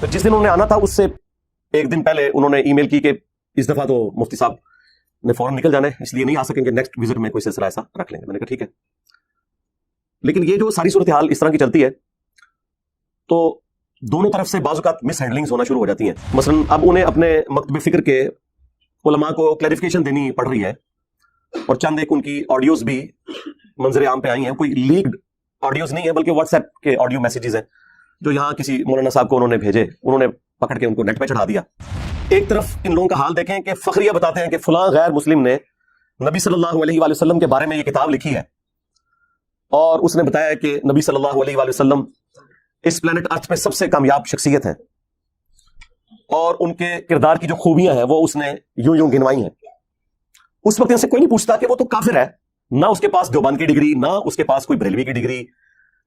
تو جس دن انہوں نے آنا تھا اس سے ایک دن پہلے انہوں نے ای میل کی کہ اس دفعہ تو مفتی صاحب نے فوراً نکل جانا ہے، اس لیے نہیں آ سکیں گے، نیکسٹ وزٹ میں کوئی سلسلہ ایسا رکھ لیں گے۔ میں نے کہا ٹھیک ہے، لیکن یہ جو ساری صورتحال اس طرح کی چلتی ہے تو دونوں طرف سے بعض اوقات مس ہینڈلنگز ہونا شروع ہو جاتی ہیں۔ مثلا اب انہیں اپنے مکتب فکر کے علماء کو کلیریفیکیشن دینی پڑ رہی ہے، اور چند ایک ان کی آڈیوز بھی منظر عام پہ آئی ہیں، کوئی لیکڈ آڈیوز نہیں ہے بلکہ واٹس ایپ کے آڈیو میسیجز ہیں جو یہاں کسی مولانا صاحب کو انہوں نے بھیجے، انہوں نے پکڑ کے ان کو نیٹ پہ چڑھا دیا۔ ایک طرف ان لوگوں کا حال دیکھیں کہ فخریہ بتاتے ہیں کہ فلاں غیر مسلم نے نبی صلی اللہ علیہ وآلہ وسلم کے بارے میں یہ کتاب لکھی ہے، اور اس نے بتایا کہ نبی صلی اللہ علیہ وآلہ وسلم اس پلانٹ ارتھ پہ سب سے کامیاب شخصیت ہیں، اور ان کے کردار کی جو خوبیاں ہیں وہ اس نے یوں یوں گنوائی ہیں۔ اس وقت ان سے کوئی نہیں پوچھتا کہ وہ تو کافر ہے، نہ اس کے پاس دیوبند کی ڈگری، نہ اس کے پاس کوئی بریلوی کی ڈگری،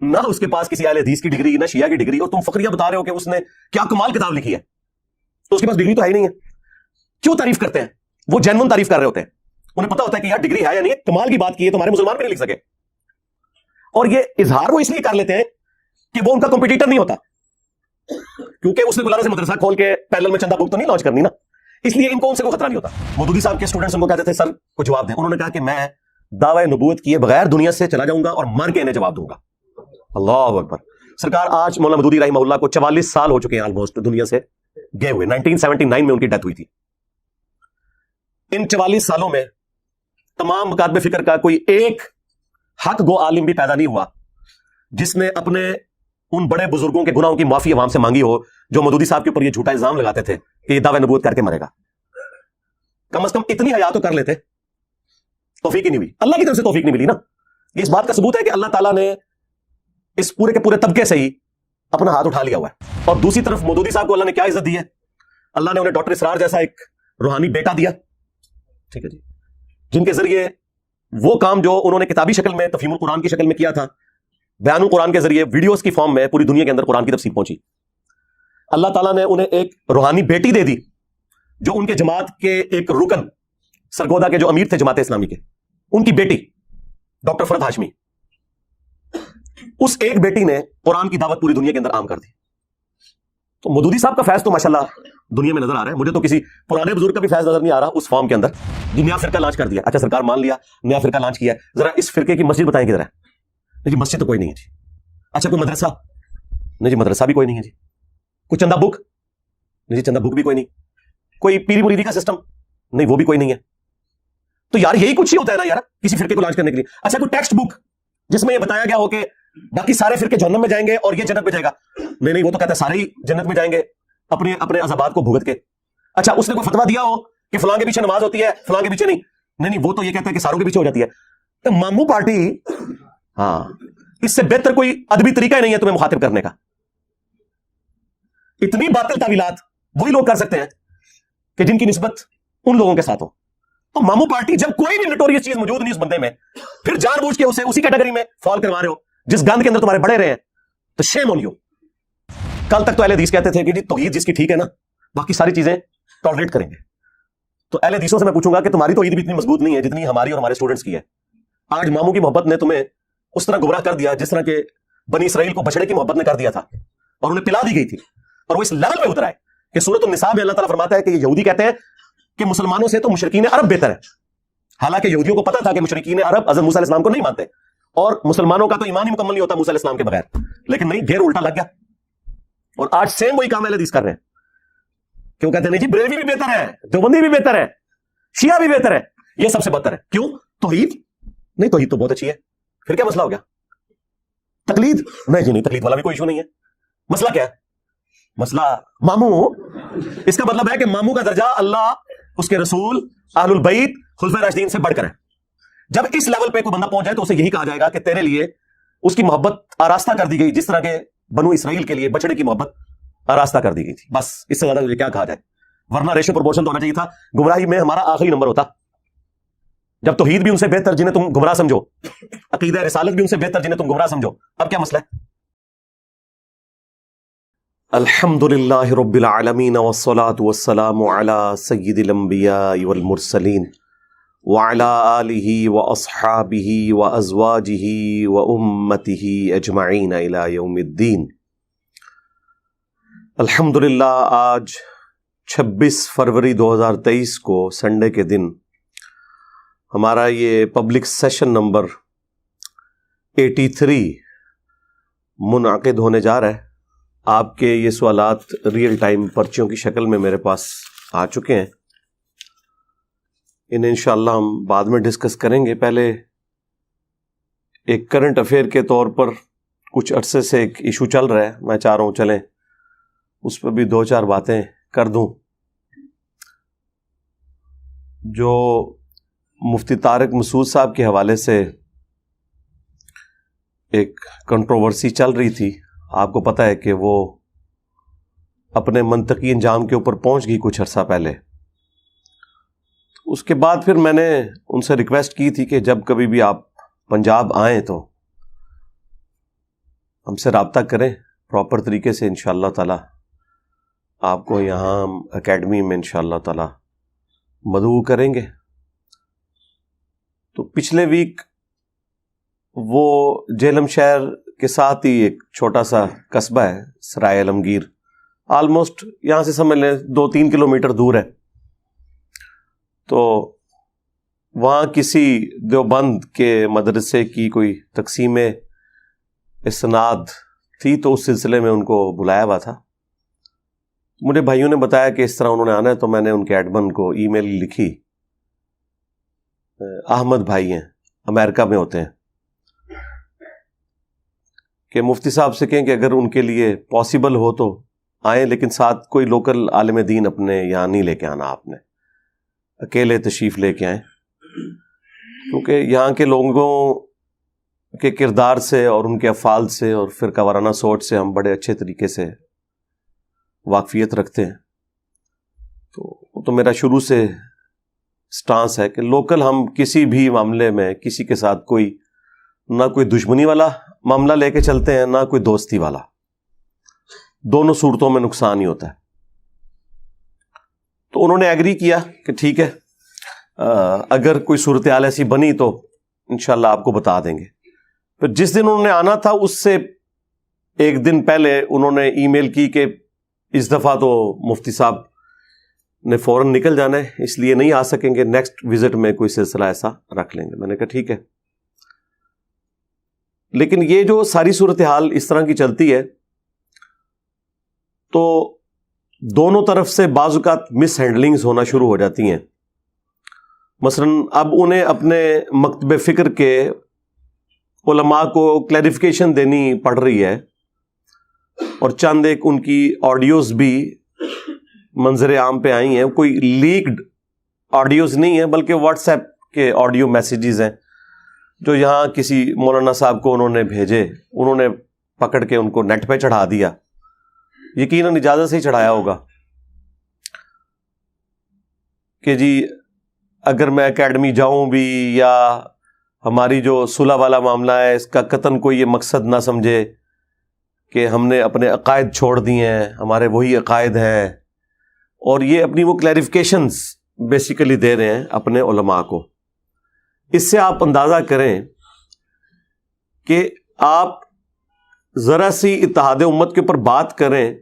نہ اس کے پاس کسی اہل حدیث کی ڈگری، نہ شیعہ کی ڈگری، اور تم فخریہ بتا رہے ہو کہ اس نے کیا کمال کتاب لکھی ہے، تو اس کے پاس ڈگری تو ہے ہی نہیں ہے۔ کیوں تعریف کرتے ہیں؟ وہ جینون تعریف کر رہے ہوتے ہیں، انہیں پتا ہوتا ہے کہ یار ڈگری ہے یا نہیں ہے، کمال کی بات کی ہے تو ہمارے مسلمان بھی نہیں لکھ سکے، اور یہ اظہار وہ اس لیے کر لیتے ہیں کہ وہ ان کا کمپٹیٹر نہیں ہوتا، کیونکہ اس نے بلانا سے مدرسہ کھول کے پیرلل میں چندہ بک تو نہیں لانچ کرنی نا، اس لیے ان کو ان سے کوئی خطرہ نہیں ہوتا۔ مودودی صاحب کے اسٹوڈنٹس ان کو کہتے تھے سر کو جواب دیں، انہوں نے کہا کہ میں دعوی نبوت کیے بغیر دنیا سے چلا جاؤں گا اور مر کے انہیں جواب دوں گا۔ اللہ اکبر۔ سرکار آج مولانا مودودی رحمہ اللہ کو 44 سال ہو چکے ہیں آلموسٹ دنیا سے گئے ہوئے، 1979 میں ان کی ڈیتھ ہوئی تھی۔ ان 44 سالوں میں تمام مکاتب فکر کا کوئی ایک حق گو عالم بھی پیدا نہیں ہوا جس نے اپنے ان بڑے بزرگوں کے گناہوں کی معافی عوام سے مانگی ہو جو مودودی صاحب کے اوپر یہ جھوٹا الزام لگاتے تھے کہ یہ دعوی نبوت کر کے مرے گا۔ کم از کم اتنی حیا تو کر لیتے، توفیق ہی نہیں ہوئی، اللہ کی طرف سے توفیق نہیں ملی نا۔ یہ اس بات کا ثبوت ہے کہ اللہ تعالیٰ نے اس پورے کے پورے طبقے سے ہی اپنا ہاتھ اٹھا لیا ہوا ہے۔ اور دوسری طرف مودودی صاحب کو اللہ نے کیا عزت دی ہے؟ اللہ نے انہیں ڈاکٹر اسرار جیسا ایک روحانی بیٹا دیا، ٹھیک ہے جی، جن کے ذریعے وہ کام جو انہوں نے کتابی شکل میں تفہیم القرآن کی شکل میں کیا تھا، بیان القرآن کے ذریعے ویڈیوز کی فارم میں پوری دنیا کے اندر قرآن کی تفسیر پہنچی۔ اللہ تعالیٰ نے انہیں ایک روحانی بیٹی دے دی جو ان کے جماعت کے ایک رکن سرگودا کے جو امیر تھے جماعت اسلامی کے، ان کی بیٹی ڈاکٹر فرد ہاشمی، اس ایک بیٹی نے قرآن کی دعوت پوری دنیا کے اندر عام کر دی۔ تو مودودی صاحب کا فیض تو ماشاءاللہ دنیا میں نظر آ رہا ہے، مجھے تو کسی پرانے بزرگ کا بھی فیض نظر نہیں آ رہا اس فارم کے اندر جو نیا فرقہ لانچ کر دیا۔ اچھا سرکار مان لیا نیا فرقہ لانچ کیا ہے، ذرا اس فرقے کی مسجد بتائیں کدھر ہے؟ جی مسجد تو کوئی نہیں ہے جی۔ اچھا کوئی مدرسہ؟ نہیں جی مدرسہ بھی کوئی نہیں ہے جی۔ کوئی چندہ بک؟ نہیں جی چندہ بک بھی کوئی نہیں۔ کوئی پیری مریدی کا سسٹم؟ نہیں وہ بھی کوئی نہیں ہے۔ تو یار یہی کچھ ہی ہوتا ہے نا یار کسی فرقے کو لانچ کرنے کے لیے۔ اچھا کوئی ٹیکسٹ بک جس میں یہ بتایا گیا ہو کہ باقی سارے فرقے جہنم میں جائیں گے اور یہ جنت میں جائے گا؟ نہیں وہ تو کہتا ہے سارے ہی جنت میں جائیں گے اپنے اپنے عذابات کو بھگت کے۔ اچھا اس نے کوئی فتویٰ دیا ہو کہ فلاں کے پیچھے نماز ہوتی ہے فلاں کے پیچھے نہیں وہ تو یہ کہتا ہے کہ ساروں کے پیچھے ہو جاتی ہے۔ تو مامو پارٹی، ہاں اس سے بہتر کوئی ادبی طریقہ ہی نہیں ہے تمہیں مخاطب کرنے کا۔ اتنی باطل تعویلات وہی لوگ کر سکتے ہیں کہ جن کی نسبت ان لوگوں کے ساتھ ہو۔ تو مامو پارٹی جب کوئی بھی نوٹوریس چیز موجود نہیں اس بندے میں، پھر جان بوجھ کے اسے اسی کیٹیگری میں فال کروا رہے ہو جس گند کے اندر تمہارے بڑے رہے ہیں، تو شیم آن یو۔ کل تک تو اہل حدیث کہتے تھے کہ جی توحید جس کی ٹھیک ہے نا باقی ساری چیزیں ٹالریٹ کریں گے۔ تو اہل حدیثوں سے میں پوچھوں گا کہ تمہاری توحید بھی اتنی مضبوط نہیں ہے جتنی ہماری اور ہمارے اسٹوڈنٹس کی ہے۔ آج ماموں کی محبت نے تمہیں اس طرح گمراہ کر دیا جس طرح کہ بنی اسرائیل کو بچڑے کی محبت نے کر دیا تھا اور انہیں پلا دی گئی تھی، اور وہ اس لیول پہ اترا ہے کہ سورۃ النساء میں اللہ تعالیٰ فرماتا ہے کہ یہ یہودی کہتے ہیں کہ مسلمانوں سے تو مشرکین عرب بہتر ہے، حالانکہ یہودیوں کو پتا تھا کہ مشرکین عرب حضرت موسیٰ علیہ السلام کو نہیں مانتے اور مسلمانوں کا تو ایمان ہی مکمل نہیں ہوتا موسیٰ علیہ السلام کے بغیر، لیکن نہیں گیر الٹا لگ گیا۔ اور آج سیم وہی کام اہل حدیث کر رہے ہیں کہ وہ کہتے ہیں نہیں جی بریلوی بھی بہتر ہے، دیوبندی بھی بہتر ہے، شیعہ بھی بہتر ہے، یہ سب سے بدتر ہے۔ کیوں؟ توحید نہیں، توحید تو بہت اچھی ہے، پھر کیا مسئلہ ہو گیا؟ تقلید نہیں جی، نہیں تقلید والا بھی کوئی ایشو نہیں ہے۔ مسئلہ کیا ہے؟ مسئلہ ماموں، اس کا مطلب ہے کہ ماموں کا درجہ اللہ، اس کے رسول، اہل البیت، خلفائے راشدین سے بڑھ کر ہے۔ جب اس لیول پہ کوئی بندہ پہنچ جائے تو اسے یہی کہا جائے گا کہ تیرے لیے اس کی محبت آراستہ کر دی گئی جس طرح کے بنو اسرائیل کے لیے بچڑے کی محبت آراستہ کر دی گئی تھی۔ بس اس سے زیادہ تجھے کیا کہا جائے؟ ورنہ ریشو پروپورشن تو ہونا چاہیے تھا، گمراہی میں ہمارا آخری نمبر ہوتا۔ جب توحید بھی ان سے بہتر جنہیں تم گمراہ سمجھو، عقیدہ رسالت بھی ان سے بہتر جنہیں تم گمراہ سمجھو، اب کیا مسئلہ ہے؟ الحمدللہ رب العالمین والصلاة والسلام علی سید الانبیاء والمرسلین وعلی آلہ واصحابہ وازواجہ وامتہ اجمعین الی یوم الدین۔ الحمدللہ آج 26 فروری 2023 کو سنڈے کے دن ہمارا یہ پبلک سیشن نمبر 83 منعقد ہونے جا رہا ہے. آپ کے یہ سوالات ریئل ٹائم پرچیوں کی شکل میں میرے پاس آ چکے ہیں. انہیں انشاءاللہ ہم بعد میں ڈسکس کریں گے. پہلے ایک کرنٹ افیئر کے طور پر کچھ عرصے سے ایک ایشو چل رہا ہے, میں چاہ رہا ہوں چلیں اس پہ بھی 2-4 باتیں کر دوں. جو مفتی طارق مسعود صاحب کے حوالے سے ایک کنٹروورسی چل رہی تھی, آپ کو پتہ ہے کہ وہ اپنے منطقی انجام کے اوپر پہنچ گئی کچھ عرصہ پہلے. اس کے بعد پھر میں نے ان سے ریکویسٹ کی تھی کہ جب کبھی بھی آپ پنجاب آئیں تو ہم سے رابطہ کریں پراپر طریقے سے. انشاءاللہ تعالی آپ کو یہاں اکیڈمی میں انشاءاللہ تعالی مدعو کریں گے. تو پچھلے ویک وہ جہلم شہر کے ساتھ ہی ایک چھوٹا سا قصبہ ہے سرائے عالمگیر, آلموسٹ یہاں سے سمجھ لیں 2-3 کلومیٹر دور ہے. تو وہاں کسی دیوبند کے مدرسے کی کوئی تقسیم اسناد تھی, تو اس سلسلے میں ان کو بلایا ہوا تھا. مجھے بھائیوں نے بتایا کہ اس طرح انہوں نے آنا ہے, تو میں نے ان کے ایڈمن کو ای میل لکھی. احمد بھائی ہیں, امریکہ میں ہوتے ہیں, کہ مفتی صاحب سے کہیں کہ اگر ان کے لیے پاسبل ہو تو آئیں, لیکن ساتھ کوئی لوکل عالم دین اپنے یہاں نہیں لے کے آنا, آپ نے اکیلے تشریف لے کے آئیں. کیونکہ یہاں کے لوگوں کے کردار سے اور ان کے افعال سے اور فرقہ وارانہ سوچ سے ہم بڑے اچھے طریقے سے واقفیت رکھتے ہیں. تو میرا شروع سے سٹانس ہے کہ لوکل ہم کسی بھی معاملے میں کسی کے ساتھ نہ کوئی دشمنی والا معاملہ لے کے چلتے ہیں, نہ کوئی دوستی والا. دونوں صورتوں میں نقصان ہی ہوتا ہے. تو انہوں نے ایگری کیا کہ ٹھیک ہے, اگر کوئی صورتحال ایسی بنی تو انشاءاللہ آپ کو بتا دیں گے. پھر جس دن انہوں نے آنا تھا اس سے ایک دن پہلے انہوں نے ای میل کی کہ اس دفعہ تو مفتی صاحب نے فوراً نکل جانا ہے, اس لیے نہیں آ سکیں گے, نیکسٹ وزٹ میں کوئی سلسلہ ایسا رکھ لیں گے. میں نے کہا ٹھیک ہے. لیکن یہ جو ساری صورتحال اس طرح کی چلتی ہے تو دونوں طرف سے بعض اوقات مس ہینڈلنگز ہونا شروع ہو جاتی ہیں. مثلا اب انہیں اپنے مکتب فکر کے علماء کو کلیریفیکیشن دینی پڑ رہی ہے, اور چند ایک ان کی آڈیوز بھی منظر عام پہ آئی ہیں. کوئی لیکڈ آڈیوز نہیں ہیں بلکہ واٹس ایپ کے آڈیو میسیجز ہیں جو یہاں کسی مولانا صاحب کو انہوں نے بھیجے, انہوں نے پکڑ کے ان کو نیٹ پہ چڑھا دیا. یقیناً اجازت سے ہی چڑھایا ہوگا کہ جی اگر میں اکیڈمی جاؤں بھی, یا ہماری جو صلح والا معاملہ ہے اس کا قطعاً کوئی یہ مقصد نہ سمجھے کہ ہم نے اپنے عقائد چھوڑ دیے ہیں, ہمارے وہی عقائد ہیں. اور یہ اپنی وہ کلیریفیکیشنز بیسیکلی دے رہے ہیں اپنے علماء کو. اس سے آپ اندازہ کریں کہ آپ ذرا سی اتحاد امت کے اوپر بات کریں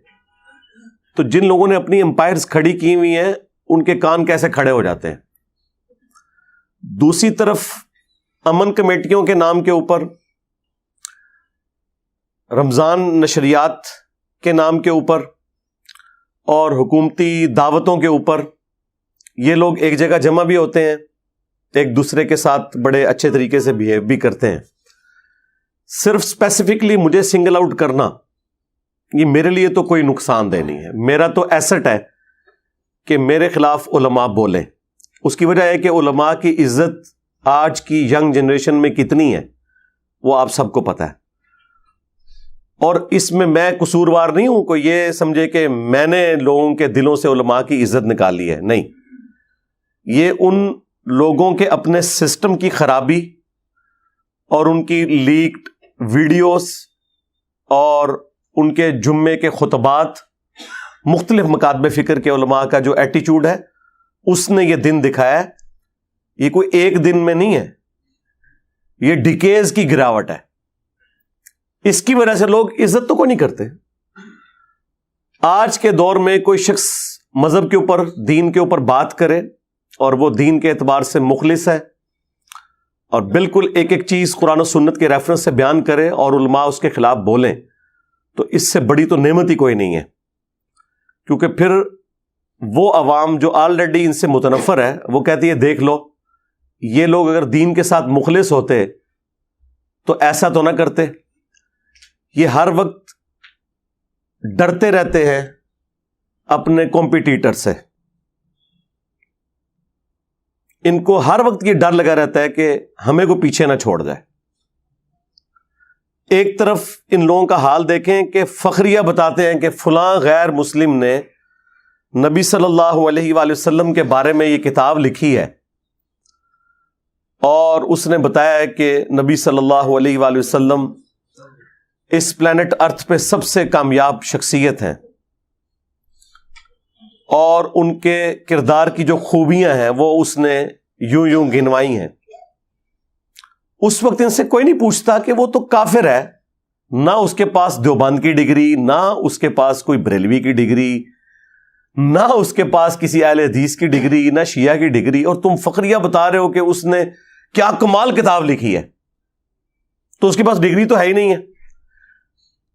تو جن لوگوں نے اپنی امپائرز کھڑی کی ہوئی ہیں ان کے کان کیسے کھڑے ہو جاتے ہیں. دوسری طرف امن کمیٹیوں کے نام کے اوپر, رمضان نشریات کے نام کے اوپر اور حکومتی دعوتوں کے اوپر یہ لوگ ایک جگہ جمع بھی ہوتے ہیں, ایک دوسرے کے ساتھ بڑے اچھے طریقے سے بیہیو بھی کرتے ہیں. صرف اسپیسیفکلی مجھے سنگل آؤٹ کرنا یہ میرے لیے تو کوئی نقصان دہ نہیں ہے. میرا تو ایسٹ ہے کہ میرے خلاف علماء بولیں. اس کی وجہ ہے کہ علماء کی عزت آج کی ینگ جنریشن میں کتنی ہے وہ آپ سب کو پتہ ہے, اور اس میں قصوروار نہیں ہوں. کوئی یہ سمجھے کہ میں نے لوگوں کے دلوں سے علماء کی عزت نکالی ہے, نہیں. یہ ان لوگوں کے اپنے سسٹم کی خرابی اور ان کی لیکڈ ویڈیوز اور ان کے جمعے کے خطبات, مختلف مکاتب فکر کے علماء کا جو ایٹیچیوڈ ہے اس نے یہ دن دکھایا ہے. یہ کوئی ایک دن میں نہیں ہے, یہ ڈیکیز کی گراوٹ ہے. اس کی وجہ سے لوگ عزت تو کوئی نہیں کرتے. آج کے دور میں کوئی شخص مذہب کے اوپر، دین کے اوپر بات کرے اور وہ دین کے اعتبار سے مخلص ہے اور بالکل ایک ایک چیز قرآن و سنت کے ریفرنس سے بیان کرے اور علماء اس کے خلاف بولیں، تو اس سے بڑی تو نعمت ہی کوئی نہیں ہے. کیونکہ پھر وہ عوام جو آلریڈی ان سے متنفر ہے وہ کہتی ہے دیکھ لو یہ لوگ اگر دین کے ساتھ مخلص ہوتے تو ایسا تو نہ کرتے. یہ ہر وقت ڈرتے رہتے ہیں اپنے کمپیٹیٹر سے. ان کو ہر وقت یہ ڈر لگا رہتا ہے کہ ہمیں کو پیچھے نہ چھوڑ جائے. ایک طرف ان لوگوں کا حال دیکھیں کہ فخریہ بتاتے ہیں کہ فلاں غیر مسلم نے نبی صلی اللہ علیہ وآلہ وسلم کے بارے میں یہ کتاب لکھی ہے اور اس نے بتایا ہے کہ نبی صلی اللہ علیہ وآلہ وسلم اس پلانٹ ارتھ پہ سب سے کامیاب شخصیت ہیں اور ان کے کردار کی جو خوبیاں ہیں وہ اس نے یوں یوں گنوائی ہیں. اس وقت ان سے کوئی نہیں پوچھتا کہ وہ تو کافر ہے، نہ اس کے پاس دیوبند کی ڈگری، نہ اس کے پاس کوئی بریلوی کی ڈگری، نہ اس کے پاس کسی اہل حدیث کی ڈگری، نہ شیعہ کی ڈگری، اور تم فخریہ بتا رہے ہو کہ اس نے کیا کمال کتاب لکھی ہے. تو اس کے پاس ڈگری تو ہے ہی نہیں ہے.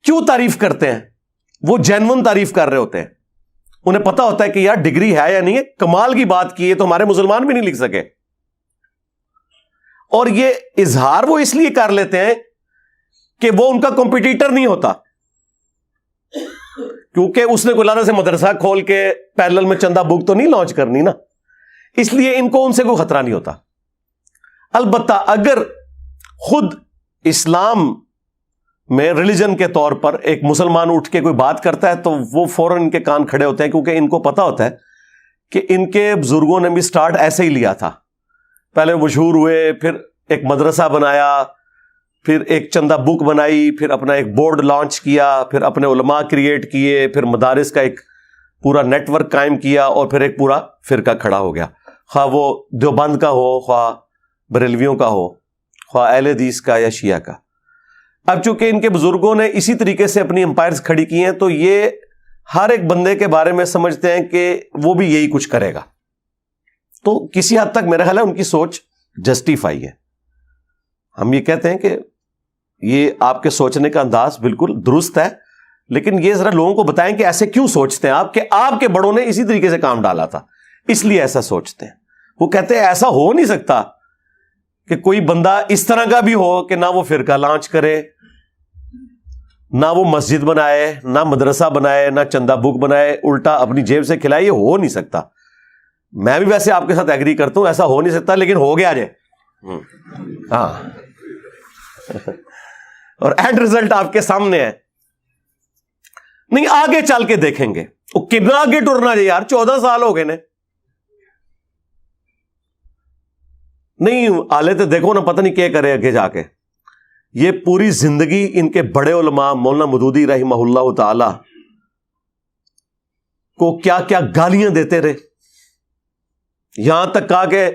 کیوں تعریف کرتے ہیں؟ وہ جینون تعریف کر رہے ہوتے ہیں. انہیں پتا ہوتا ہے کہ یار ڈگری ہے یا نہیں ہے، کمال کی بات کی ہے تو ہمارے مسلمان بھی نہیں لکھ سکے. اور یہ اظہار وہ اس لیے کر لیتے ہیں کہ وہ ان کا کمپیٹیٹر نہیں ہوتا، کیونکہ اس نے کوئی سے مدرسہ کھول کے پیرلل میں چندہ بک تو نہیں لانچ کرنی نا، اس لیے ان کو ان سے کوئی خطرہ نہیں ہوتا. البتہ اگر خود اسلام میں ریلیجن کے طور پر ایک مسلمان اٹھ کے کوئی بات کرتا ہے تو وہ فوراً ان کے کان کھڑے ہوتے ہیں، کیونکہ ان کو پتا ہوتا ہے کہ ان کے بزرگوں نے بھی سٹارٹ ایسے ہی لیا تھا. پہلے مشہور ہوئے، پھر ایک مدرسہ بنایا، پھر ایک چندہ بک بنائی، پھر اپنا ایک بورڈ لانچ کیا، پھر اپنے علماء کریٹ کیے، پھر مدارس کا ایک پورا نیٹ ورک قائم کیا اور پھر ایک پورا فرقہ کھڑا ہو گیا، خواہ وہ دیوبند کا ہو، خواہ بریلویوں کا ہو، خواہ اہل حدیث کا یا شیعہ کا. اب چونکہ ان کے بزرگوں نے اسی طریقے سے اپنی امپائرز کھڑی کی ہیں تو یہ ہر ایک بندے کے بارے میں سمجھتے ہیں کہ وہ بھی یہی کچھ کرے گا. تو کسی حد تک میرا خیال ہے ان کی سوچ جسٹیفائی ہے. ہم یہ کہتے ہیں کہ یہ آپ کے سوچنے کا انداز بالکل درست ہے، لیکن یہ ذرا لوگوں کو بتائیں کہ ایسے کیوں سوچتے ہیں آپ، کہ آپ کے بڑوں نے اسی طریقے سے کام ڈالا تھا اس لیے ایسا سوچتے ہیں. وہ کہتے ہیں ایسا ہو نہیں سکتا کہ کوئی بندہ اس طرح کا بھی ہو کہ نہ وہ فرقہ لانچ کرے، نہ وہ مسجد بنائے، نہ مدرسہ بنائے، نہ چندہ بک بنائے، الٹا اپنی جیب سے کھلائے. یہ ہو نہیں سکتا. میں بھی ویسے آپ کے ساتھ ایگری کرتا ہوں، ایسا ہو نہیں سکتا، لیکن ہو گیا جائے. ہاں اور اینڈ ریزلٹ آپ کے سامنے ہے. نہیں آگے چل کے دیکھیں گے وہ کتنا آگے ٹرنا ہے یار. 14 سال ہو گئے نے. نہیں آلے تو دیکھو نا، پتہ نہیں کیا کرے آگے جا کے. یہ پوری زندگی ان کے بڑے علماء مولانا مودودی رحمہ اللہ تعالی کو کیا کیا گالیاں دیتے رہے، یہاں تک کہا کہ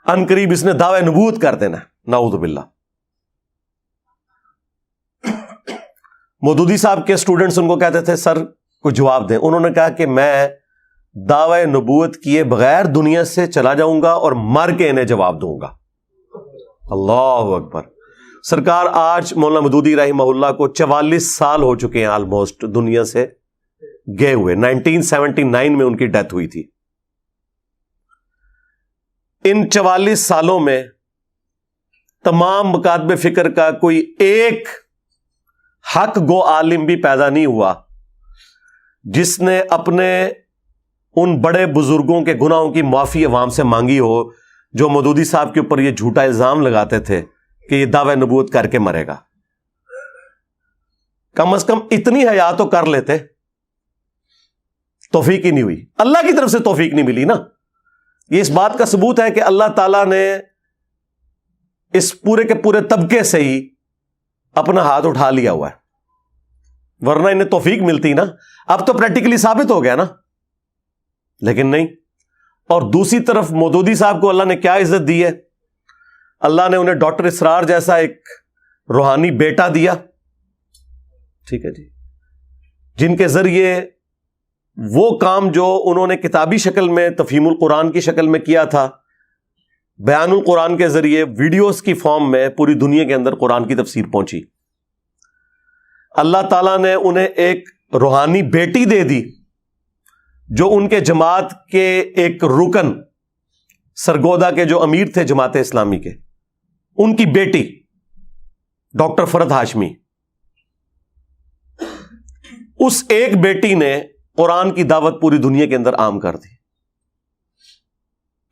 عنقریب اس نے دعوی نبوت کر دینا. نعوذ باللہ. مودودی صاحب کے اسٹوڈنٹس ان کو کہتے تھے سر کوئی جواب دیں. انہوں نے کہا کہ میں دعوی نبوت کیے بغیر دنیا سے چلا جاؤں گا اور مر کے انہیں جواب دوں گا. اللہ اکبر. سرکار آج مولانا مودودی رحمہ اللہ کو 44 سال ہو چکے ہیں آلموسٹ دنیا سے گئے ہوئے. 1979 میں ان کی ڈیتھ ہوئی تھی. ان 44 سالوں میں تمام مکاتب فکر کا کوئی ایک حق گو عالم بھی پیدا نہیں ہوا جس نے اپنے ان بڑے بزرگوں کے گناہوں کی معافی عوام سے مانگی ہو جو مودودی صاحب کے اوپر یہ جھوٹا الزام لگاتے تھے کہ یہ دعوی نبوت کر کے مرے گا. کم از کم اتنی حیا تو کر لیتے. توفیق ہی نہیں ہوئی، اللہ کی طرف سے توفیق نہیں ملی نا. یہ اس بات کا ثبوت ہے کہ اللہ تعالیٰ نے اس پورے کے پورے طبقے سے ہی اپنا ہاتھ اٹھا لیا ہوا ہے، ورنہ انہیں توفیق ملتی نا. اب تو پریکٹیکلی ثابت ہو گیا نا، لیکن نہیں. اور دوسری طرف مودودی صاحب کو اللہ نے کیا عزت دی ہے. اللہ نے انہیں ڈاکٹر اسرار جیسا ایک روحانی بیٹا دیا، ٹھیک ہے جی، جن کے ذریعے وہ کام جو انہوں نے کتابی شکل میں تفہیم القرآن کی شکل میں کیا تھا، بیان القرآن کے ذریعے ویڈیوز کی فارم میں پوری دنیا کے اندر قرآن کی تفسیر پہنچی. اللہ تعالیٰ نے انہیں ایک روحانی بیٹی دے دی جو ان کے جماعت کے ایک رکن سرگودا کے جو امیر تھے جماعت اسلامی کے، ان کی بیٹی ڈاکٹر فرحت ہاشمی. اس ایک بیٹی نے قرآن کی دعوت پوری دنیا کے اندر عام کر دی.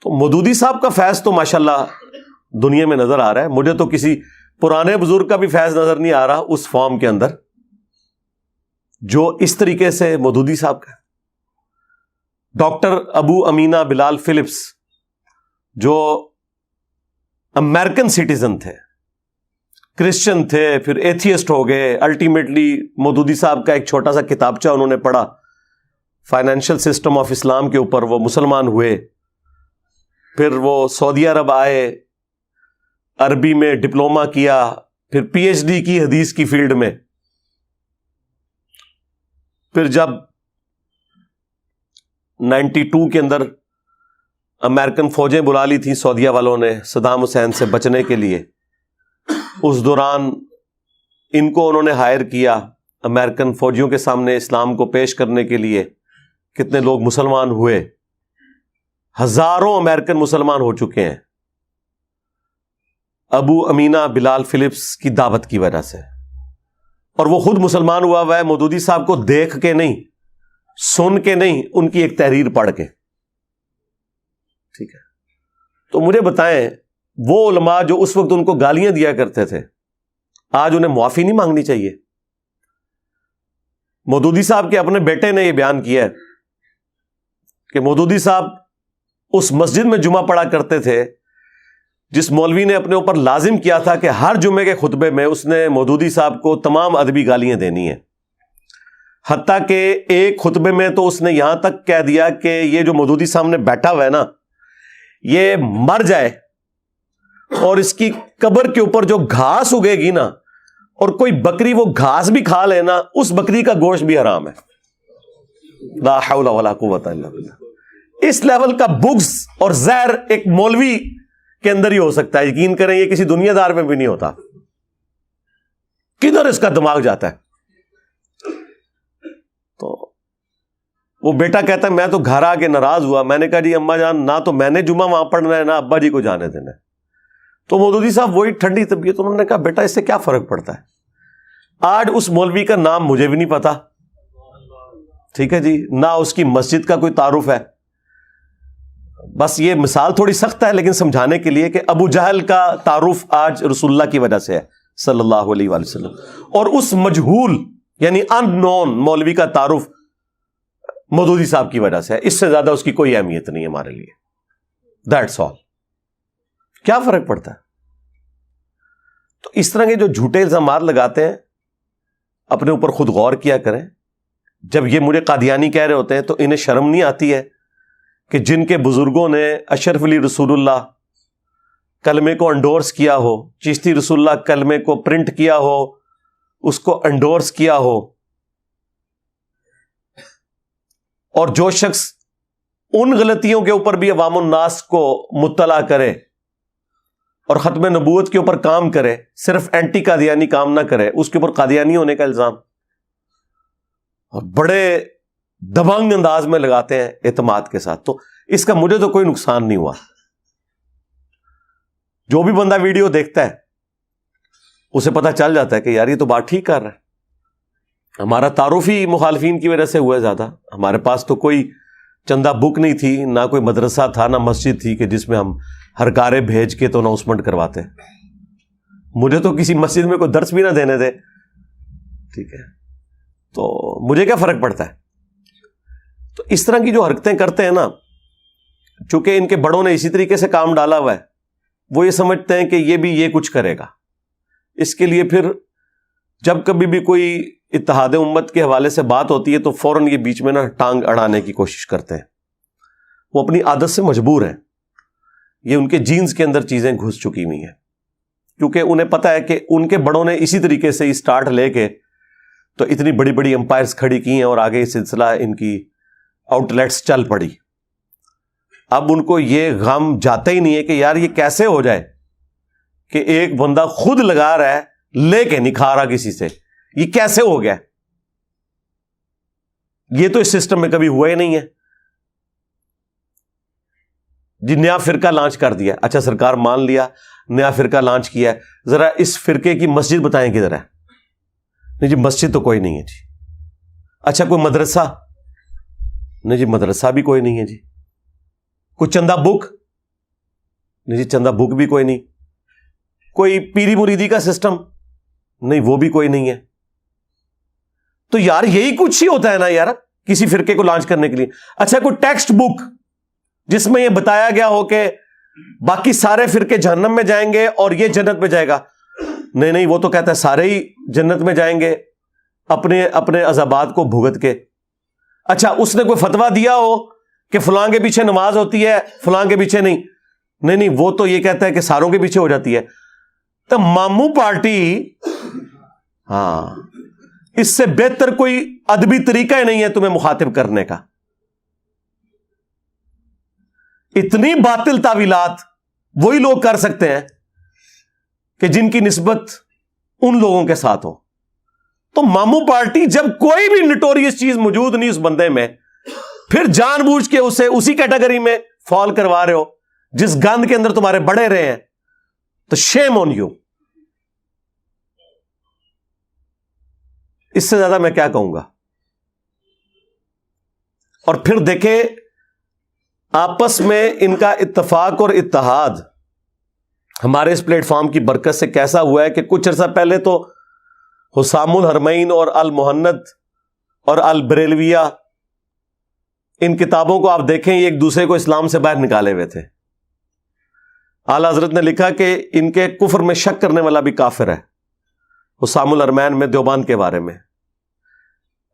تو مودودی صاحب کا فیض تو ماشاءاللہ دنیا میں نظر آ رہا ہے. مجھے تو کسی پرانے بزرگ کا بھی فیض نظر نہیں آ رہا اس فارم کے اندر جو اس طریقے سے مودودی صاحب کا. ڈاکٹر ابو امینہ بلال فلپس جو امریکن سٹیزن تھے، کرسچن تھے، پھر ایتھیسٹ ہو گئے، الٹیمیٹلی مودودی صاحب کا ایک چھوٹا سا کتابچہ انہوں نے پڑھا فائنینشیل سسٹم آف اسلام کے اوپر، وہ مسلمان ہوئے. پھر وہ سعودی عرب آئے، عربی میں ڈپلومہ کیا، پھر پی ایچ ڈی کی حدیث کی فیلڈ میں. پھر جب 92 کے اندر امریکن فوجیں بلا لی تھیں سعودیہ والوں نے صدام حسین سے بچنے کے لیے، اس دوران ان کو انہوں نے ہائر کیا امریکن فوجیوں کے سامنے اسلام کو پیش کرنے کے لیے. کتنے لوگ مسلمان ہوئے، ہزاروں امریکن مسلمان ہو چکے ہیں ابو امینہ بلال فلپس کی دعوت کی وجہ سے. اور وہ خود مسلمان ہوا ہے مودودی صاحب کو دیکھ کے نہیں، سن کے نہیں، ان کی ایک تحریر پڑھ کے. ٹھیک ہے، تو مجھے بتائیں وہ علماء جو اس وقت ان کو گالیاں دیا کرتے تھے، آج انہیں معافی نہیں مانگنی چاہیے؟ مودودی صاحب کے اپنے بیٹے نے یہ بیان کیا ہے کہ مودودی صاحب اس مسجد میں جمعہ پڑھا کرتے تھے جس مولوی نے اپنے اوپر لازم کیا تھا کہ ہر جمعے کے خطبے میں اس نے مودودی صاحب کو تمام ادبی گالیاں دینی ہیں. حتیٰ کہ ایک خطبے میں تو اس نے یہاں تک کہہ دیا کہ یہ جو مودودی سامنے بیٹھا ہوا ہے نا، یہ مر جائے اور اس کی قبر کے اوپر جو گھاس اگے گی نا، اور کوئی بکری وہ گھاس بھی کھا لے نا، اس بکری کا گوشت بھی حرام ہے. لا حول ولا قوت الا باللہ. اس لیول کا بغض اور زہر ایک مولوی کے اندر ہی ہو سکتا ہے. یقین کریں یہ کسی دنیا دار میں بھی نہیں ہوتا. کدھر اس کا دماغ جاتا ہے؟ تو وہ بیٹا کہتا ہے میں تو گھر آ کے ناراض ہوا. میں نے کہا جی اماں جان، نہ تو میں نے جمعہ وہاں پڑھنا ہے، نہ ابا جی کو جانے دینا ہے. تو مودودی صاحب وہی ٹھنڈی طبیعت، انہوں نے کہا بیٹا اس سے کیا فرق پڑتا ہے. آج اس مولوی کا نام مجھے بھی نہیں پتا، ٹھیک ہے جی، نہ اس کی مسجد کا کوئی تعارف ہے. بس یہ مثال تھوڑی سخت ہے لیکن سمجھانے کے لیے کہ ابو جہل کا تعارف آج رسول اللہ کی وجہ سے ہے صلی اللہ علیہ وآلہ وسلم، اور اس مجہول یعنی ان نون مولوی کا تعارف مودودی صاحب کی وجہ سے ہے. اس سے زیادہ اس کی کوئی اہمیت نہیں ہے ہمارے لیے. That's all. کیا فرق پڑتا ہے؟ تو اس طرح کے جو جھوٹے الزامات لگاتے ہیں اپنے اوپر خود غور کیا کریں. جب یہ مجھے قادیانی کہہ رہے ہوتے ہیں تو انہیں شرم نہیں آتی ہے کہ جن کے بزرگوں نے اشرف علی رسول اللہ کلمے کو انڈورس کیا ہو، چشتی رسول اللہ کلمے کو پرنٹ کیا ہو، اس کو انڈورس کیا ہو، اور جو شخص ان غلطیوں کے اوپر بھی عوام الناس کو مطلع کرے اور ختم نبوت کے اوپر کام کرے، صرف اینٹی قادیانی کام نہ کرے، اس کے اوپر قادیانی ہونے کا الزام اور بڑے دبنگ انداز میں لگاتے ہیں اعتماد کے ساتھ. تو اس کا مجھے تو کوئی نقصان نہیں ہوا. جو بھی بندہ ویڈیو دیکھتا ہے اسے پتہ چل جاتا ہے کہ یار یہ تو بات ٹھیک کر رہا ہے. ہمارا تعارف ہی مخالفین کی وجہ سے ہوا ہے زیادہ. ہمارے پاس تو کوئی چندہ بک نہیں تھی، نہ کوئی مدرسہ تھا، نہ مسجد تھی کہ جس میں ہم ہر کارے بھیج کے تو اناؤنسمنٹ کرواتے. مجھے تو کسی مسجد میں کوئی درس بھی نہ دینے دے، ٹھیک ہے، تو مجھے کیا فرق پڑتا ہے. تو اس طرح کی جو حرکتیں کرتے ہیں نا، چونکہ ان کے بڑوں نے اسی طریقے سے کام ڈالا ہوا ہے، وہ یہ سمجھتے ہیں کہ یہ بھی یہ کچھ کرے گا. اس کے لیے پھر جب کبھی بھی کوئی اتحاد امت کے حوالے سے بات ہوتی ہے تو فوراً یہ بیچ میں نا ٹانگ اڑانے کی کوشش کرتے ہیں. وہ اپنی عادت سے مجبور ہیں، یہ ان کے جینز کے اندر چیزیں گھس چکی ہوئی ہیں، کیونکہ انہیں پتہ ہے کہ ان کے بڑوں نے اسی طریقے سے اسٹارٹ لے کے تو اتنی بڑی بڑی امپائرز کھڑی کی ہیں اور آگے یہ سلسلہ ان کی آؤٹ لیٹس چل پڑی. اب ان کو یہ غم جاتا ہی نہیں ہے کہ یار یہ کیسے ہو جائے کہ ایک بندہ خود لگا رہا ہے لے کے نہیں کھا رہا کسی سے, یہ کیسے ہو گیا؟ یہ تو اس سسٹم میں کبھی ہوا ہی نہیں ہے. جی نیا فرقہ لانچ کر دیا, اچھا سرکار مان لیا نیا فرقہ لانچ کیا ہے, ذرا اس فرقے کی مسجد بتائیں کدھر ہے؟ نہیں جی مسجد تو کوئی نہیں ہے جی. اچھا کوئی مدرسہ؟ نہیں جی مدرسہ بھی کوئی نہیں ہے جی. کوئی چندہ بک؟ نہیں جی چندہ بک بھی کوئی نہیں. کوئی پیری مریدی کا سسٹم؟ نہیں وہ بھی کوئی نہیں ہے. تو یار یہی کچھ ہی ہوتا ہے نا یار کسی فرقے کو لانچ کرنے کے لیے. اچھا کوئی ٹیکسٹ بک جس میں یہ بتایا گیا ہو کہ باقی سارے فرقے جہنم میں جائیں گے اور یہ جنت میں جائے گا؟ نہیں وہ تو کہتا ہے سارے ہی جنت میں جائیں گے اپنے اپنے عذابات کو بھگت کے. اچھا اس نے کوئی فتویٰ دیا ہو کہ فلاں کے پیچھے نماز ہوتی ہے فلاں کے پیچھے نہیں وہ تو یہ کہتا ہے کہ ساروں کے پیچھے ہو جاتی ہے. تو ماموں پارٹی, ہاں اس سے بہتر کوئی ادبی طریقہ ہی نہیں ہے تمہیں مخاطب کرنے کا. اتنی باطل تعویلات وہی لوگ کر سکتے ہیں کہ جن کی نسبت ان لوگوں کے ساتھ ہو. تو ماموں پارٹی جب کوئی بھی نٹوریس چیز موجود نہیں اس بندے میں, پھر جان بوجھ کے اسے اسی کیٹیگری میں فال کروا رہے ہو جس گند کے اندر تمہارے بڑے رہے ہیں, تو شیم آن یو. اس سے زیادہ میں کیا کہوں گا. اور پھر دیکھیں آپس میں ان کا اتفاق اور اتحاد ہمارے اس پلیٹ فارم کی برکت سے کیسا ہوا ہے کہ کچھ عرصہ پہلے تو حسام الحرمین اور المہند اور البریلویہ ان کتابوں کو آپ دیکھیں یہ ایک دوسرے کو اسلام سے باہر نکالے ہوئے تھے. اعلی حضرت نے لکھا کہ ان کے کفر میں شک کرنے والا بھی کافر ہے. حسام الحرمین میں دیوبند کے بارے میں,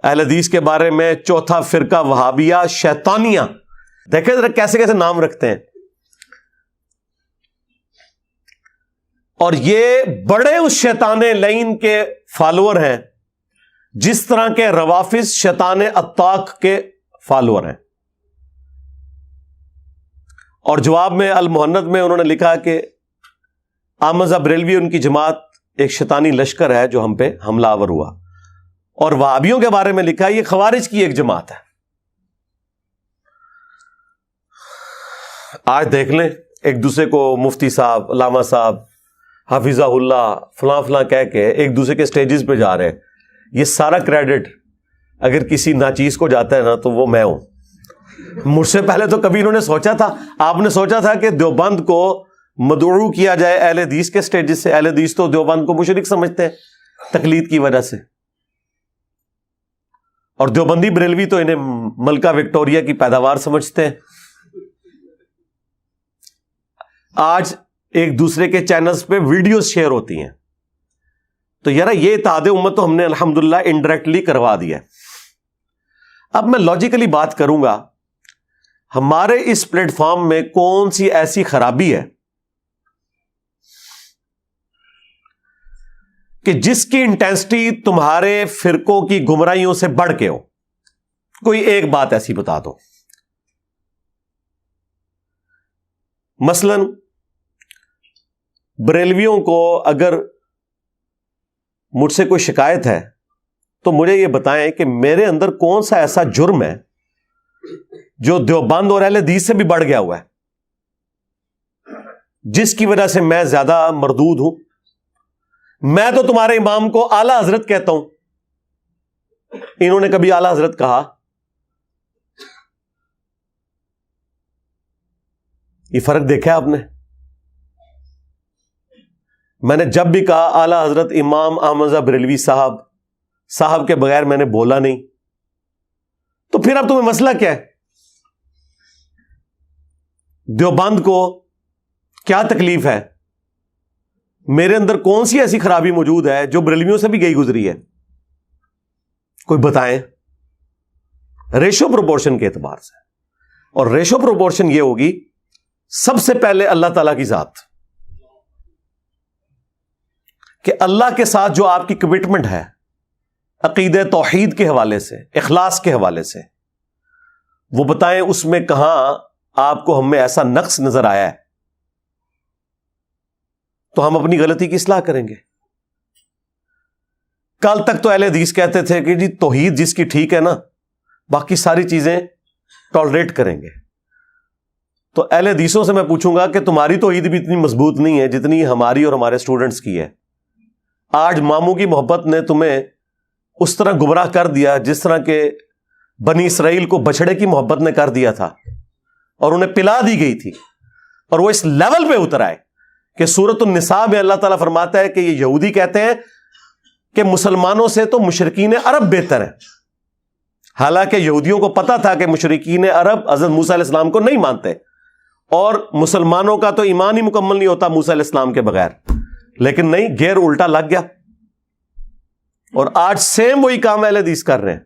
اہل حدیث کے بارے میں چوتھا فرقہ وہابیہ شیطانیہ. دیکھیں ذرا کیسے کیسے نام رکھتے ہیں. اور یہ بڑے اس شیطان لعین کے فالوور ہیں جس طرح کے روافظ شیطان اتاق کے فالوور ہیں. اور جواب میں المہند میں انہوں نے لکھا کہ احمد بریلوی ان کی جماعت ایک شیطانی لشکر ہے جو ہم پہ حملہ آور ہوا. اور وہابیوں کے بارے میں لکھا یہ خوارج کی ایک جماعت ہے. آج دیکھ لیں ایک دوسرے کو مفتی صاحب, علامہ صاحب, حافظہ اللہ, فلاں فلاں کہہ کے ایک دوسرے کے سٹیجز پہ جا رہے ہیں. یہ سارا کریڈٹ اگر کسی ناچیز کو جاتا ہے نا تو وہ میں ہوں. مجھ سے پہلے تو کبھی انہوں نے سوچا تھا, آپ نے سوچا تھا کہ دیوبند کو مدعو کیا جائے اہل حدیث کے سٹیجز سے؟ اہل حدیث تو دیوبند کو مشرک سمجھتے ہیں تقلید کی وجہ سے, اور دیوبندی بریلوی تو انہیں ملکہ وکٹوریہ کی پیداوار سمجھتے ہیں. آج ایک دوسرے کے چینلز پہ ویڈیوز شیئر ہوتی ہیں. تو یار یہ اتحاد امت تو ہم نے الحمدللہ انڈائریکٹلی کروا دیا ہے. اب میں لاجیکلی بات کروں گا, ہمارے اس پلیٹ فارم میں کون سی ایسی خرابی ہے کہ جس کی انٹینسٹی تمہارے فرقوں کی گمراہیوں سے بڑھ کے ہو؟ کوئی ایک بات ایسی بتا دو. مثلاً بریلویوں کو اگر مجھ سے کوئی شکایت ہے تو مجھے یہ بتائیں کہ میرے اندر کون سا ایسا جرم ہے جو دیوبند اور اہل حدیث سے بھی بڑھ گیا ہوا ہے, جس کی وجہ سے میں زیادہ مردود ہوں. میں تو تمہارے امام کو اعلی حضرت کہتا ہوں, انہوں نے کبھی اعلی حضرت کہا؟ یہ فرق دیکھا آپ نے؟ میں نے جب بھی کہا اعلی حضرت امام احمد بریلوی صاحب کے بغیر میں نے بولا نہیں. تو پھر اب تمہیں مسئلہ کیا ہے؟ دیوبند کو کیا تکلیف ہے؟ میرے اندر کون سی ایسی خرابی موجود ہے جو بریلویوں سے بھی گئی گزری ہے؟ کوئی بتائیں. ریشو پروپورشن کے اعتبار سے, اور ریشو پروپورشن یہ ہوگی سب سے پہلے اللہ تعالی کی ذات, کہ اللہ کے ساتھ جو آپ کی کمٹمنٹ ہے عقیدہ توحید کے حوالے سے, اخلاص کے حوالے سے, وہ بتائیں اس میں کہاں آپ کو ہم میں ایسا نقص نظر آیا ہے تو ہم اپنی غلطی کی اصلاح کریں گے. کل تک تو اہل حدیث کہتے تھے کہ جی توحید جس کی ٹھیک ہے نا باقی ساری چیزیں ٹالریٹ کریں گے. تو اہل حدیثوں سے میں پوچھوں گا کہ تمہاری توحید بھی اتنی مضبوط نہیں ہے جتنی ہماری اور ہمارے اسٹوڈنٹس کی ہے. آج ماموں کی محبت نے تمہیں اس طرح گمراہ کر دیا جس طرح کہ بنی اسرائیل کو بچڑے کی محبت نے کر دیا تھا اور انہیں پلا دی گئی تھی, اور وہ اس لیول پہ اتر آئے کہ سورۃ النساء میں اللہ تعالیٰ فرماتا ہے کہ یہ یہودی کہتے ہیں کہ مسلمانوں سے تو مشرکین عرب بہتر ہیں, حالانکہ یہودیوں کو پتا تھا کہ مشرکین عرب حضرت موسیٰ علیہ السلام کو نہیں مانتے اور مسلمانوں کا تو ایمان ہی مکمل نہیں ہوتا موسیٰ علیہ السلام کے بغیر. لیکن نہیں, گیر الٹا لگ گیا, اور آج سیم وہی کام اہل حدیث کر رہے ہیں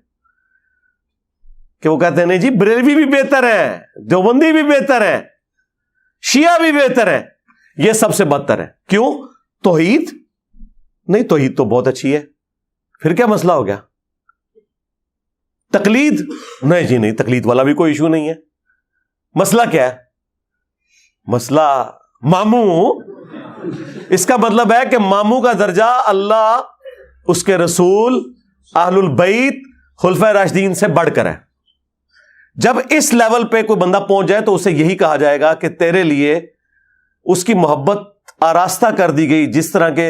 کہ وہ کہتے ہیں نہیں جی بریلوی بھی بہتر ہیں, دیوبندی بھی بہتر ہیں, شیعہ بھی بہتر ہیں, یہ سب سے بدتر ہے. کیوں؟ توحید نہیں, توحید تو بہت اچھی ہے, پھر کیا مسئلہ ہو گیا؟ تقلید نہیں جی نہیں, تقلید والا بھی کوئی ایشو نہیں ہے. مسئلہ کیا ہے؟ مسئلہ ماموں. اس کا مطلب ہے کہ ماموں کا درجہ اللہ, اس کے رسول, اہل البیت, خلفائے راشدین سے بڑھ کر ہے. جب اس لیول پہ کوئی بندہ پہنچ جائے تو اسے یہی کہا جائے گا کہ تیرے لیے اس کی محبت آراستہ کر دی گئی جس طرح کے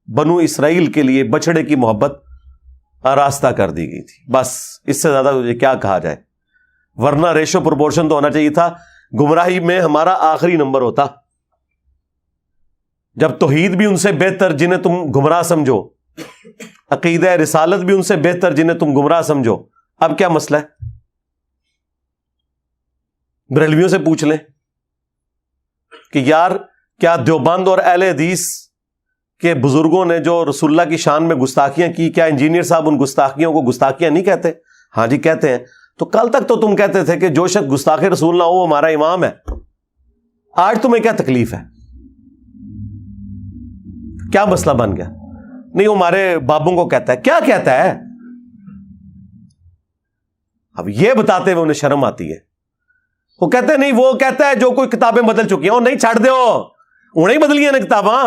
بنو اسرائیل کے لیے بچڑے کی محبت آراستہ کر دی گئی تھی. بس اس سے زیادہ تجھے کیا کہا جائے؟ ورنہ ریشو پروپورشن تو ہونا چاہیے تھا. گمراہی میں ہمارا آخری نمبر ہوتا جب توحید بھی ان سے بہتر جنہیں تم گمراہ سمجھو, عقیدہ رسالت بھی ان سے بہتر جنہیں تم گمراہ سمجھو. اب کیا مسئلہ ہے؟ بریلویوں سے پوچھ لیں کہ یار کیا دیوبند اور اہل حدیث کے بزرگوں نے جو رسول اللہ کی شان میں گستاخیاں کی, کیا انجینئر صاحب ان گستاخیوں کو گستاخیاں نہیں کہتے؟ ہاں جی کہتے ہیں. تو کل تک تو تم کہتے تھے کہ جو شخص گستاخ رسول نہ ہو وہ ہمارا امام ہے. آج تمہیں کیا تکلیف ہے؟ کیا مسئلہ بن گیا؟ نہیں وہ ہمارے بابوں کو کہتا ہے. کیا کہتا ہے؟ اب یہ بتاتے ہوئے انہیں شرم آتی ہے. وہ کہتے ہیں نہیں, وہ کہتا ہے جو کوئی کتابیں بدل چکی ہیں. نہیں چھاڑ دو, انہیں ہی بدلی ہیں نا کتاباں,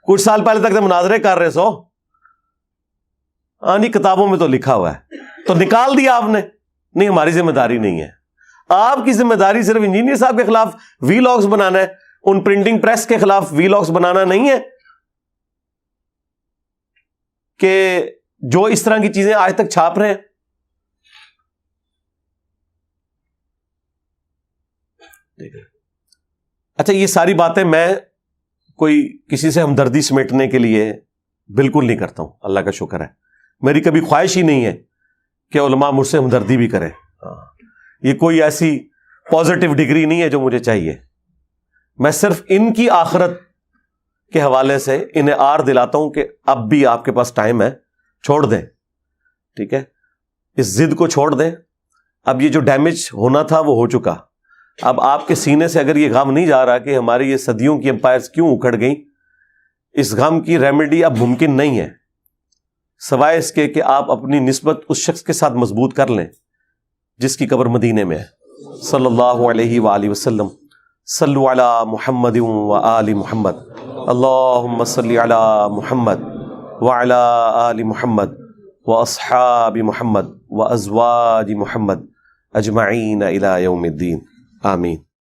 کچھ سال پہلے تک تو مناظرے کر رہے سو. نہیں کتابوں میں تو لکھا ہوا ہے تو نکال دیا آپ نے. نہیں ہماری ذمہ داری نہیں ہے. آپ کی ذمہ داری صرف انجینئر صاحب کے خلاف وی لاگز بنانا ہے, ان پرنٹنگ پریس کے خلاف وی لاگز بنانا نہیں ہے کہ جو اس طرح کی چیزیں آج تک چھاپ رہے ہیں. اچھا یہ ساری باتیں میں کوئی کسی سے ہمدردی سمیٹنے کے لیے بالکل نہیں کرتا ہوں, اللہ کا شکر ہے. میری کبھی خواہش ہی نہیں ہے کہ علماء مجھ سے ہمدردی بھی کریں. یہ کوئی ایسی پازیٹیو ڈگری نہیں ہے جو مجھے چاہیے. میں صرف ان کی آخرت کے حوالے سے انہیں آر دلاتا ہوں کہ اب بھی آپ کے پاس ٹائم ہے, چھوڑ دیں. ٹھیک ہے, اس ضد کو چھوڑ دیں. اب یہ جو ڈیمیج ہونا تھا وہ ہو چکا. اب آپ کے سینے سے اگر یہ غم نہیں جا رہا کہ ہماری یہ صدیوں کی امپائرز کیوں اکھڑ گئیں, اس غم کی ریمیڈی اب ممکن نہیں ہے سوائے اس کے کہ آپ اپنی نسبت اس شخص کے ساتھ مضبوط کر لیں جس کی قبر مدینے میں ہے. صلی اللہ علیہ وآلہ وسلم. صلو علی محمد و آل محمد. اللہم صلی علی محمد وعلی آل محمد واصحاب محمد وازواج محمد اجمعین الی یوم الدین. آمین.